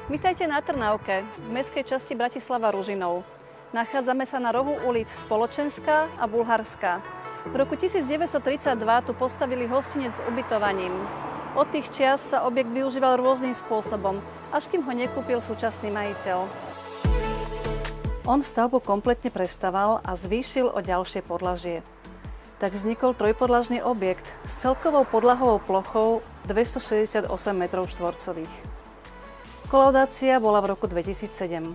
Vítajte na Trnávke, v mestskej časti Bratislava Ružinov. Nachádzame sa na rohu ulic Spoločenská a Bulharská. V roku 1932 tu postavili hostinec s ubytovaním. Od tých čias sa objekt využíval rôznym spôsobom, až kým ho nekúpil súčasný majiteľ. On stavbu kompletne prestaval a zvýšil o ďalšie podlažie. Tak vznikol trojpodlažný objekt s celkovou podlahovou plochou 268 m². Kolaudácia bola v roku 2007.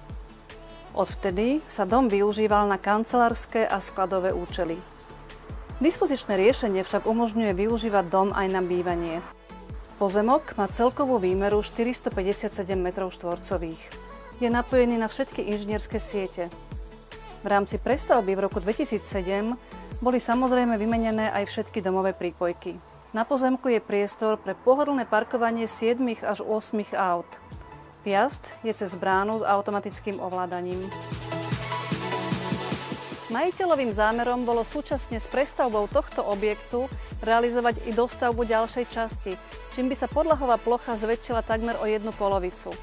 Odvtedy sa dom využíval na kancelárske a skladové účely. Dispozičné riešenie však umožňuje využívať dom aj na bývanie. Pozemok má celkovú výmeru 457 m². Je napojený na všetky inžinierské siete. V rámci prestavby v roku 2007 boli samozrejme vymenené aj všetky domové prípojky. Na pozemku je priestor pre pohodlné parkovanie 7 až 8 aut. Vjazd je cez bránu s automatickým ovládaním. Majiteľovým zámerom bolo súčasne s prestavbou tohto objektu realizovať i dostavbu ďalšej časti, čím by sa podlahová plocha zväčšila takmer o jednu polovicu.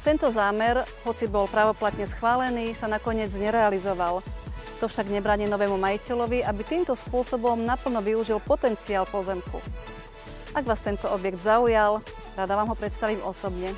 Tento zámer, hoci bol právoplatne schválený, sa nakoniec nerealizoval. To však nebráni novému majiteľovi, aby týmto spôsobom naplno využil potenciál pozemku. Ak vás tento objekt zaujal, rada vám ho predstavím osobne.